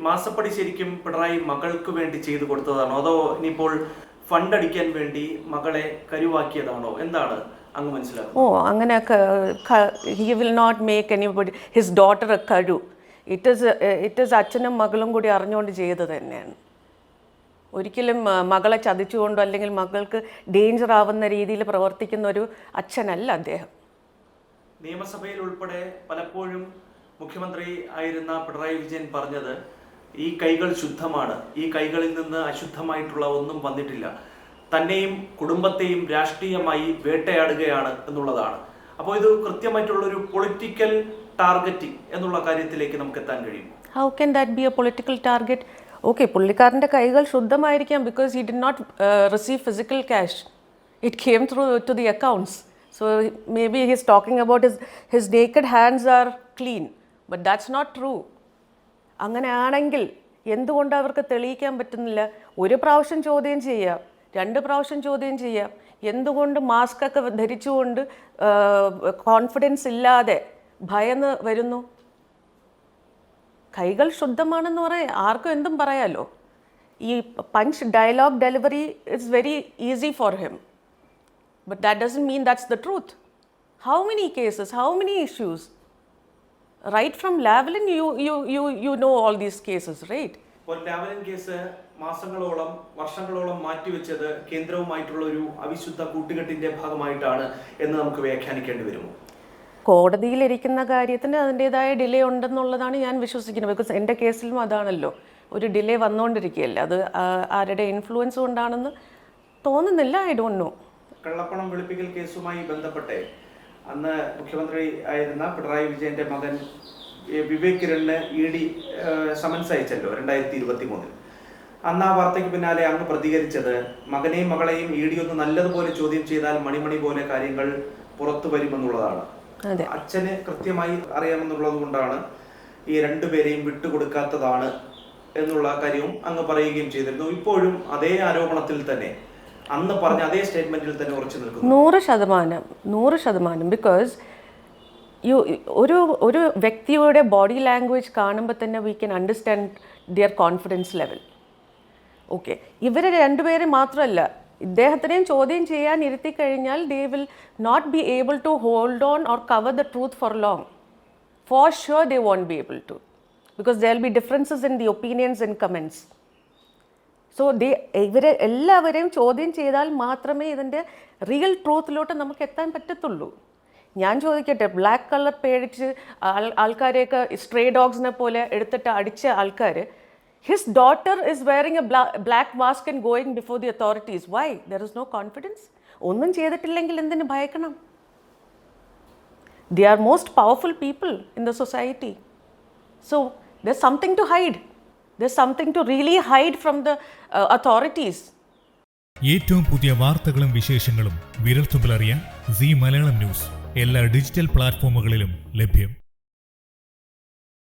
മാസപ്പടി ശരിക്കും പിണറായി മകൾക്ക് വേണ്ടി ചെയ്തു കൊടുത്തതാണോ, അതോ ഇനിയിപ്പോൾ ഫണ്ട് അടിക്കാൻ വേണ്ടി മകളെ കരുവാക്കിയതാണോ, എന്താണ് അങ്ങ് മനസ്സിലാക്കുന്നത്? അങ്ങനെ he will not make anybody his daughter a കരു. ഇറ്റ് ഈസ് അച്ഛനും മകളും കൂടി അറിഞ്ഞുകൊണ്ട് ചെയ്തത് തന്നെയാണ്. ഒരിക്കലും മകളെ ചതിച്ചുകൊണ്ടോ അല്ലെങ്കിൽ മകൾക്ക് ഡേഞ്ചർ ആവുന്ന രീതിയിൽ പ്രവർത്തിക്കുന്ന ഒരു അച്ഛനല്ല അദ്ദേഹം. നിയമസഭയിൽ ഉൾപ്പെടെ പലപ്പോഴും മുഖ്യമന്ത്രി ആയിരുന്ന പിണറായി വിജയൻ പറഞ്ഞത് ഈ കൈകൾ ശുദ്ധമാണ്, ഈ കൈകളിൽ നിന്ന് അശുദ്ധമായിട്ടുള്ള ഒന്നും വന്നിട്ടില്ല, തന്നെയും കുടുംബത്തെയും രാഷ്ട്രീയമായി വേട്ടയാടുകയാണ് എന്നുള്ളതാണ്. അപ്പോൾ ഇത് കൃത്യമായിട്ടുള്ളൊരു പൊളിറ്റിക്കൽ ടാർഗറ്റിംഗ് എന്നുള്ള കാര്യത്തിലേക്ക് നമുക്ക് എത്താൻ കഴിയും. How can that be a political target? Okay, പുള്ളിക്കാരൻ്റെ കൈകൾ ശുദ്ധമായിരിക്കാം because he did not receive physical cash. It came through to the accounts. So maybe he's talking about his naked hands are clean, but that's not true. അങ്ങനെയാണെങ്കിൽ എന്തുകൊണ്ട് അവർക്ക് തെളിയിക്കാൻ പറ്റുന്നില്ല? ഒരു പ്രാവശ്യം ചോദ്യം ചെയ്യാം, 2 പ്രാവശ്യം ചോദ്യം ചെയ്യാം. എന്തുകൊണ്ട് മാസ്ക് ഒക്കെ ധരിച്ചുകൊണ്ട് കോൺഫിഡൻസ് ഇല്ലാതെ ഭയന്ന് വരുന്നു? കൈകൾ ശുദ്ധമാണെന്ന് പറയാം, ആർക്കും എന്തും പറയാലോ. ഈ punch dialogue delivery is very easy for him. But that doesn't mean that's the truth. How many cases, how many issues? Right from Lavalin, you know all these cases, right? ഇപ്പോൾ ലാവലിൻ കേസ് മാസങ്ങളോളം വർഷങ്ങളോളം മാറ്റിവെച്ചത് കേന്ദ്രവുമായിട്ടുള്ള ഒരു അവിശുദ്ധ കൂട്ടുകെട്ടിന്റെ ഭാഗമായിട്ടാണ് എന്ന് നമുക്ക് വ്യാഖ്യാനിക്കേണ്ടി വരുമോ? കോടതിയിലിരിക്കുന്ന കാര്യത്തിന് അതിൻ്റെതായ ഡിലേ ഉണ്ടെന്നുള്ളതാണ് ഞാൻ വിശ്വസിക്കുന്നത്. ബിക്കോസ് എൻ്റെ കേസിലും അതാണല്ലോ, ഒരു ഡിലേ വന്നുകൊണ്ടിരിക്കുകയല്ല. അത് ആരുടെ ഇൻഫ്ലുവൻസ് കൊണ്ടാണെന്ന് തോന്നുന്നില്ല. I don't know. കള്ളപ്പണം വെളുപ്പിക്കൽ കേസുമായി ബന്ധപ്പെട്ട് അന്ന് മുഖ്യമന്ത്രി ആയിരുന്ന പിണറായി വിജയന്റെ മകൻ വിവേക് കിരണിന് ED സമൻസ് അയച്ചല്ലോ 2023. അന്ന് ആ വാർത്തയ്ക്ക് പിന്നാലെ അങ്ങ് പ്രതികരിച്ചത് മകനെയും മകളെയും ED ഒന്ന് നല്ലതുപോലെ ചോദ്യം ചെയ്താൽ മണിമണി പോലെ കാര്യങ്ങൾ പുറത്തു വരുമെന്നുള്ളതാണ്. അച്ഛന് കൃത്യമായി അറിയാമെന്നുള്ളത് കൊണ്ടാണ് ഈ 2 പേരെയും വിട്ടുകൊടുക്കാത്തതാണ് എന്നുള്ള കാര്യവും അങ്ങ് പറയുകയും ചെയ്തിരുന്നു. ഇപ്പോഴും അതേ ആരോപണത്തിൽ തന്നെ, അന്ന് പറഞ്ഞ അതേ സ്റ്റേറ്റ്മെന്റിൽ തന്നെ ഉറച്ചു നിൽക്കുന്നു. 100%. ബിക്കോസ് ഒരു വ്യക്തിയുടെ ബോഡി ലാംഗ്വേജ് കാണുമ്പോൾ തന്നെ we can understand their confidence level. Okay, ഇവർ 2 പേരെ മാത്രമല്ല, ഇദ്ദേഹത്തിനെയും ചോദ്യം ചെയ്യാൻ ഇരുത്തി കഴിഞ്ഞാൽ they will not be able to hold on or cover the truth for long. For sure they won't be able to, because there will be differences in the opinions and comments. So ഇവരെ എല്ലാവരെയും ചോദ്യം ചെയ്താൽ മാത്രമേ ഇതിൻ്റെ real ട്രൂത്തിലോട്ട് നമുക്ക് എത്താൻ പറ്റത്തുള്ളൂ. ഞാൻ ചോദിക്കട്ടെ, ബ്ലാക്ക് കളർ പേടിച്ച് ആൾക്കാരെയൊക്കെ സ്ട്രേ ഡോഗ്സിനെ പോലെ എടുത്തിട്ട് അടിച്ച ആൾക്കാർ, his daughter is wearing a black mask and going before the authorities. Why? There is no confidence. ഒന്നും ചെയ്തിട്ടില്ലെങ്കിൽ എന്തിനു ഭയക്കണം? They are most powerful people in the society. So there is something to hide. There's something to really hide from the authorities. ഏറ്റവും പുതിയ വാർത്തകളും വിശേഷങ്ങളും വിരൽത്തുമ്പിലറിയാൻ see Malayalam news എല്ലാ digital പ്ലാറ്റ്ഫോമുകളിലും ലഭ്യം.